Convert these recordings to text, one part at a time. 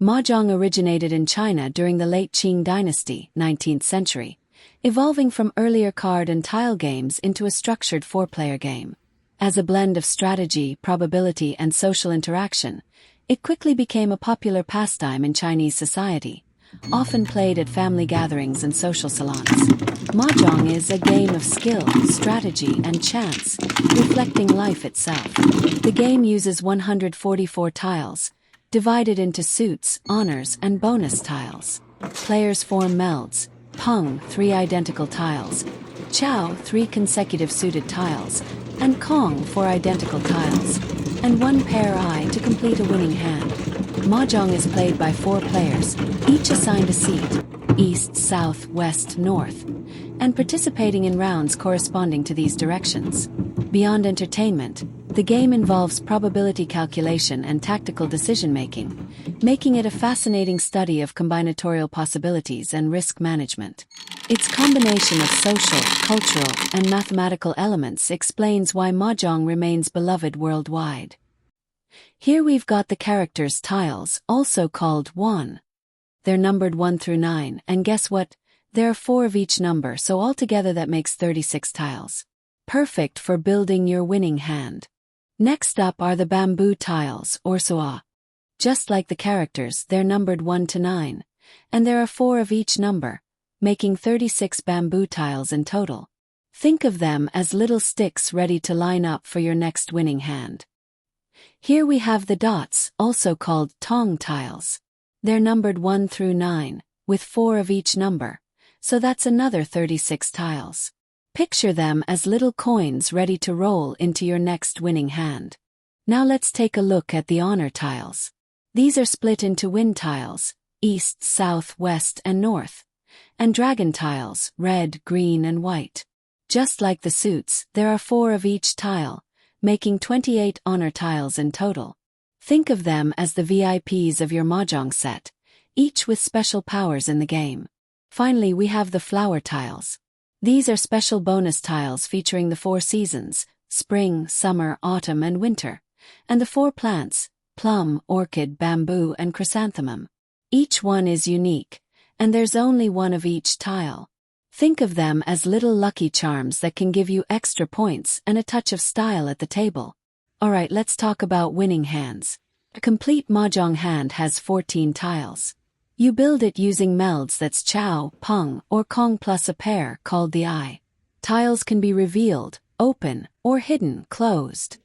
Mahjong originated in China during the late Qing dynasty, 19th century, evolving from earlier card and tile games into a structured four-player game. As a blend of strategy, probability, and social interaction, it quickly became a popular pastime in Chinese society, often played at family gatherings and social salons. Mahjong is a game of skill, strategy, and chance, reflecting life itself. The game uses 144 tiles, divided into suits, honors, and bonus tiles. Players form Melds, Tong, 3 identical tiles, Chow, 3 consecutive suited tiles, and Kong, 4 identical tiles, and 1 pair eye to complete a winning hand. Mahjong is played by 4 players, each assigned a seat, east, south, west, north, and participating in rounds corresponding to these directions. Beyond entertainment, the game involves probability calculation and tactical decision-making, making it a fascinating study of combinatorial possibilities and risk management. Its combination of social, cultural, and mathematical elements explains why Mahjong remains beloved worldwide. Here we've got the characters' tiles, also called Wan. They're numbered 1 through 9, and guess what? There are 4 of each number, so altogether that makes 36 tiles. Perfect for building your winning hand. Next up are the bamboo tiles, or soa. Just like the characters, they're numbered 1 to 9, and there are 4 of each number, making 36 bamboo tiles in total. Think of them as little sticks ready to line up for your next winning hand. Here we have the dots, also called Tong tiles. They're numbered 1 through 9, with 4 of each number, so that's another 36 tiles. Picture them as little coins ready to roll into your next winning hand. Now let's take a look at the honor tiles. These are split into wind tiles, east, south, west, and north, and dragon tiles, red, green, and white. Just like the suits, there are 4 of each tile, making 28 honor tiles in total. Think of them as the VIPs of your Mahjong set, each with special powers in the game. Finally, we have the flower tiles. These are special bonus tiles featuring the 4 seasons, spring, summer, autumn, and winter, and the 4 plants, plum, orchid, bamboo, and chrysanthemum. Each one is unique, and there's only 1 of each tile. Think of them as little lucky charms that can give you extra points and a touch of style at the table. Alright, let's talk about winning hands. A complete Mahjong hand has 14 tiles. You build it using melds that's Chow, Peng, or Kong plus a pair called the eye. Tiles can be revealed, open, or hidden, closed.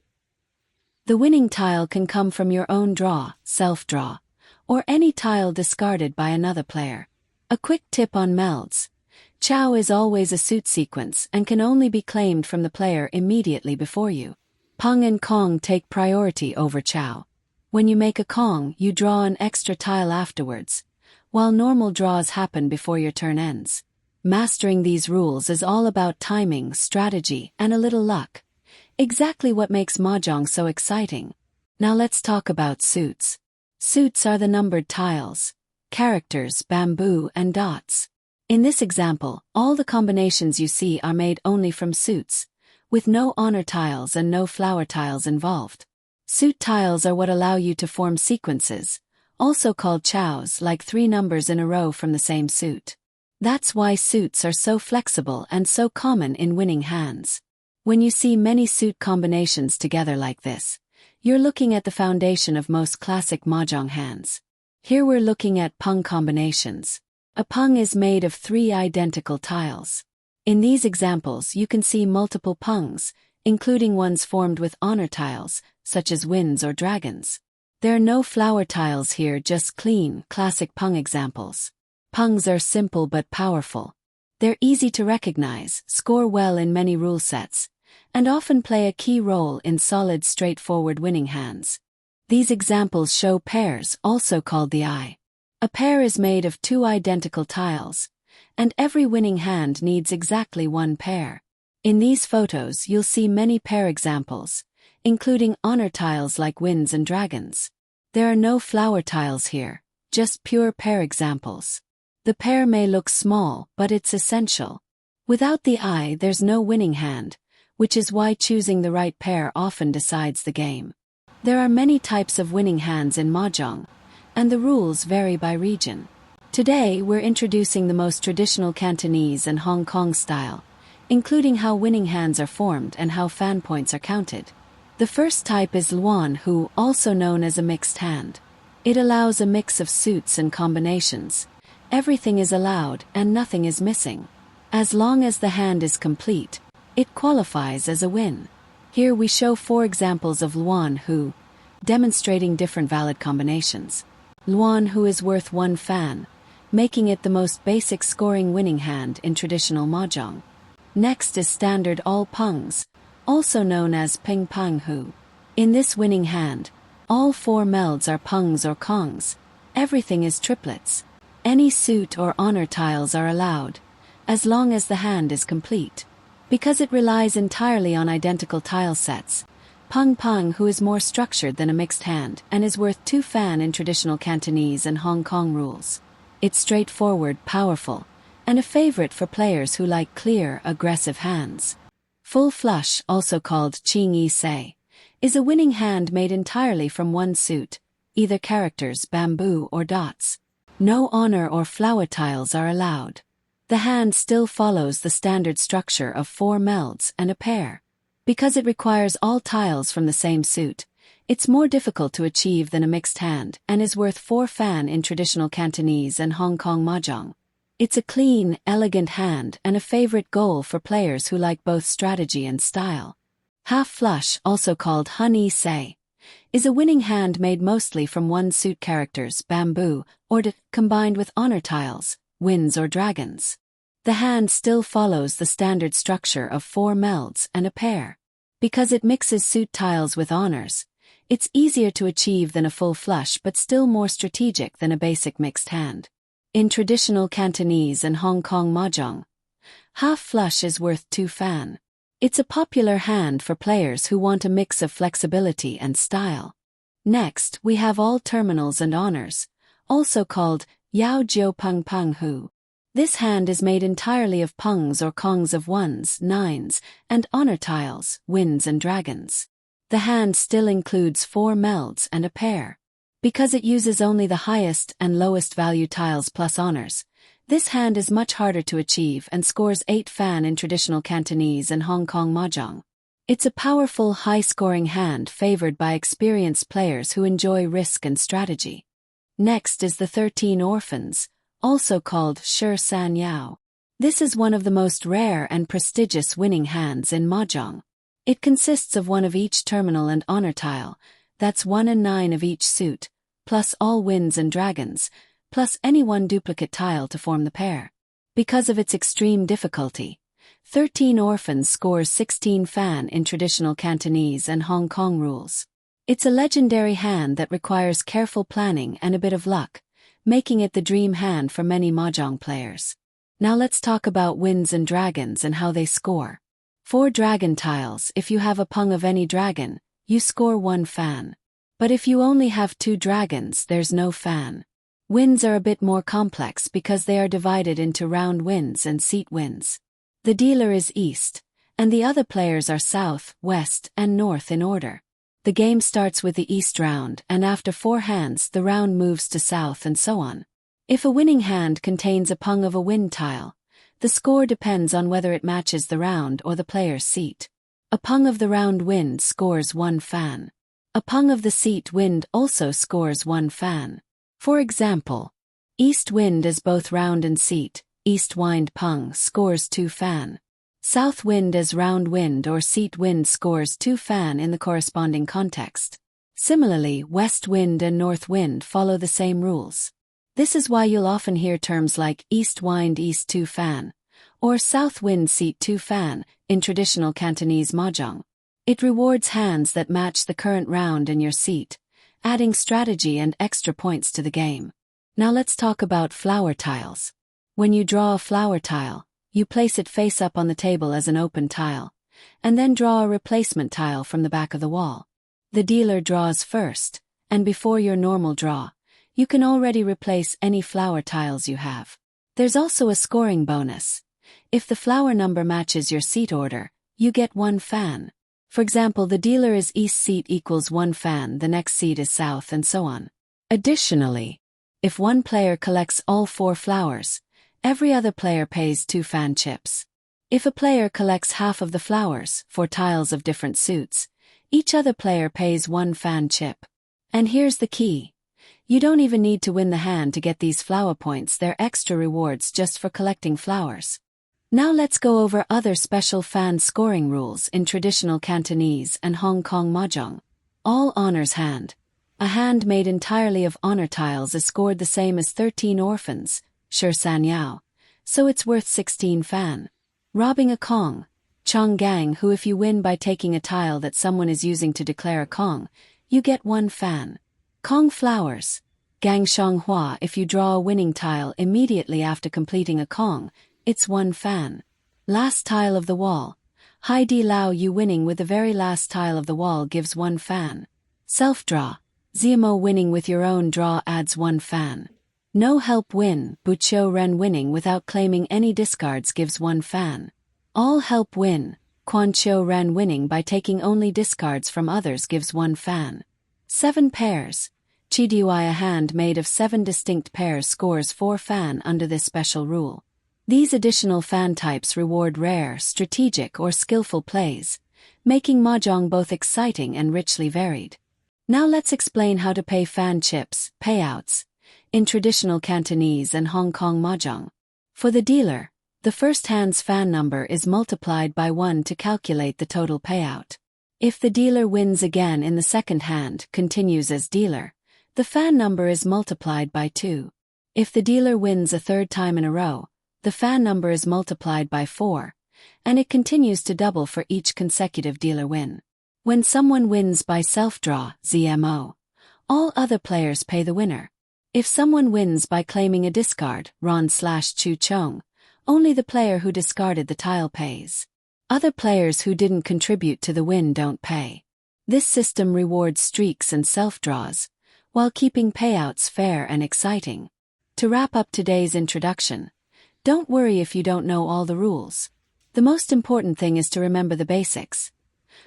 The winning tile can come from your own draw, self-draw, or any tile discarded by another player. A quick tip on melds. Chow is always a suit sequence and can only be claimed from the player immediately before you. Peng and Kong take priority over Chow. When you make a Kong, you draw an extra tile afterwards, while normal draws happen before your turn ends. Mastering these rules is all about timing, strategy, and a little luck. Exactly what makes Mahjong so exciting. Now let's talk about suits. Suits are the numbered tiles, characters, bamboo, and dots. In this example, all the combinations you see are made only from suits, with no honor tiles and no flower tiles involved. Suit tiles are what allow you to form sequences, also called chows, like 3 numbers in a row from the same suit. That's why suits are so flexible and so common in winning hands. When you see many suit combinations together like this, you're looking at the foundation of most classic Mahjong hands. Here we're looking at Peng combinations. A Peng is made of 3 identical tiles. In these examples you can see multiple Pengs, including ones formed with honor tiles, such as winds or dragons. There are no flower tiles here, just clean, classic Peng examples. Pengs are simple but powerful. They're easy to recognize, score well in many rule sets, and often play a key role in solid, straightforward winning hands. These examples show pairs, also called the eye. A pair is made of 2 identical tiles, and every winning hand needs exactly 1 pair. In these photos you'll see many pair examples, including honor tiles like winds and dragons. There are no flower tiles here, just pure pair examples. The pair may look small, but it's essential. Without the eye there's no winning hand, which is why choosing the right pair often decides the game. There are many types of winning hands in Mahjong, and the rules vary by region. Today, we're introducing the most traditional Cantonese and Hong Kong style, including how winning hands are formed and how fan points are counted. The first type is Luan Hu, also known as a mixed hand. It allows a mix of suits and combinations. Everything is allowed and nothing is missing. As long as the hand is complete, it qualifies as a win. Here we show 4 examples of Luan Hu, demonstrating different valid combinations. Luan Hu is worth 1 fan, making it the most basic scoring winning hand in traditional Mahjong. Next is standard all pungs, also known as ping pang hu. In this winning hand, all 4 melds are pungs or kongs. Everything is triplets. Any suit or honor tiles are allowed, as long as the hand is complete. Because it relies entirely on identical tile sets, ping pang hu is more structured than a mixed hand and is worth 2 fan in traditional Cantonese and Hong Kong rules. It's straightforward, powerful, and a favorite for players who like clear, aggressive hands. Full flush, also called Qing Yi Sei, is a winning hand made entirely from 1 suit, either characters, bamboo, or dots. No honor or flower tiles are allowed. The hand still follows the standard structure of 4 melds and a pair. Because it requires all tiles from the same suit, it's more difficult to achieve than a mixed hand and is worth 4 fan in traditional Cantonese and Hong Kong Mahjong. It's a clean, elegant hand and a favorite goal for players who like both strategy and style. Half flush, also called Hun Yi Sei, is a winning hand made mostly from 1 suit characters, bamboo, or combined with honor tiles, winds or dragons. The hand still follows the standard structure of 4 melds and a pair. Because it mixes suit tiles with honors, it's easier to achieve than a full flush but still more strategic than a basic mixed hand. In traditional Cantonese and Hong Kong Mahjong, half flush is worth 2 fan. It's a popular hand for players who want a mix of flexibility and style. Next, we have all terminals and honors, also called Yao Jiu Peng Peng Hu. This hand is made entirely of pungs or kongs of 1s, 9s, and honor tiles, winds and dragons. The hand still includes 4 melds and a pair. Because it uses only the highest and lowest value tiles plus honors, this hand is much harder to achieve and scores 8 fan in traditional Cantonese and Hong Kong Mahjong. It's a powerful, high-scoring hand favored by experienced players who enjoy risk and strategy. Next is the 13 Orphans, also called Shi San Yao. This is one of the most rare and prestigious winning hands in Mahjong. It consists of 1 of each terminal and honor tile, that's 1 and 9 of each suit, plus all winds and dragons, plus any 1 duplicate tile to form the pair. Because of its extreme difficulty, 13 Orphans scores 16 fan in traditional Cantonese and Hong Kong rules. It's a legendary hand that requires careful planning and a bit of luck, making it the dream hand for many Mahjong players. Now let's talk about winds and dragons and how they score. 4 dragon tiles. If you have a pung of any dragon, you score 1 fan. But if you only have 2 dragons, there's no fan. Winds are a bit more complex because they are divided into round winds and seat winds. The dealer is east, and the other players are south, west, and north in order. The game starts with the east round, and after 4 hands the round moves to south and so on. If a winning hand contains a pung of a wind tile, the score depends on whether it matches the round or the player's seat. A pung of the round wind scores 1 fan. A pung of the seat wind also scores 1 fan. For example, east wind as both round and seat, east wind pung scores 2 fan. South wind as round wind or seat wind scores 2 fan in the corresponding context. Similarly, west wind and north wind follow the same rules. This is why you'll often hear terms like east wind east 2 fan, or south wind seat 2 fan, in traditional Cantonese Mahjong. It rewards hands that match the current round and your seat, adding strategy and extra points to the game. Now let's talk about flower tiles. When you draw a flower tile, you place it face up on the table as an open tile, and then draw a replacement tile from the back of the wall. The dealer draws first, and before your normal draw, you can already replace any flower tiles you have. There's also a scoring bonus. If the flower number matches your seat order, you get 1 fan. For example, the dealer is east seat equals 1 fan, the next seat is south, and so on. Additionally, if one player collects all 4 flowers, every other player pays 2 fan chips. If a player collects half of the flowers, 4 tiles of different suits, each other player pays 1 fan chip. And here's the key. You don't even need to win the hand to get these flower points, they're extra rewards just for collecting flowers. Now let's go over other special fan scoring rules in traditional Cantonese and Hong Kong Mahjong. All honors hand. A hand made entirely of honor tiles is scored the same as 13 orphans, Shi San Yao, so it's worth 16 fan. Robbing a Kong, Chong Gang, who if you win by taking a tile that someone is using to declare a Kong, you get 1 fan. Kong flowers, Gang Shang Hua, if you draw a winning tile immediately after completing a Kong, it's 1 fan. Last tile of the wall, Hai Di Lao, you winning with the very last tile of the wall gives 1 fan. Self-draw, Ziamo, winning with your own draw adds 1 fan. No help win, Bu Chiu Ren, winning without claiming any discards gives 1 fan. All help win, Quan Chiu Ren, winning by taking only discards from others gives 1 fan. 7 pairs, Chi Dui, a hand made of 7 distinct pairs scores 4 fan under this special rule. These additional fan types reward rare, strategic or skillful plays, making Mahjong both exciting and richly varied. Now let's explain how to pay fan chips, payouts, in traditional Cantonese and Hong Kong Mahjong. For the dealer, the first hand's fan number is multiplied by 1 to calculate the total payout. If the dealer wins again in the second hand, continues as dealer, the fan number is multiplied by 2. If the dealer wins a third time in a row, the fan number is multiplied by 4, and it continues to double for each consecutive dealer win. When someone wins by self-draw, ZMO, all other players pay the winner. If someone wins by claiming a discard, Ron/Chu Chong, only the player who discarded the tile pays. Other players who didn't contribute to the win don't pay. This system rewards streaks and self-draws, while keeping payouts fair and exciting. To wrap up today's introduction, don't worry if you don't know all the rules. The most important thing is to remember the basics.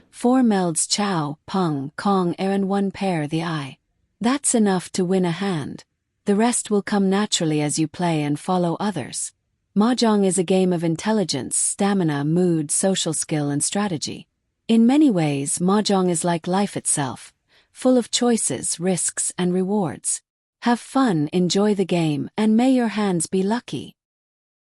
4 melds chow, pung, kong, and 1 pair the eye. That's enough to win a hand. The rest will come naturally as you play and follow others. Mahjong is a game of intelligence, stamina, mood, social skill and strategy. In many ways, Mahjong is like life itself, full of choices, risks and rewards. Have fun, enjoy the game, and may your hands be lucky.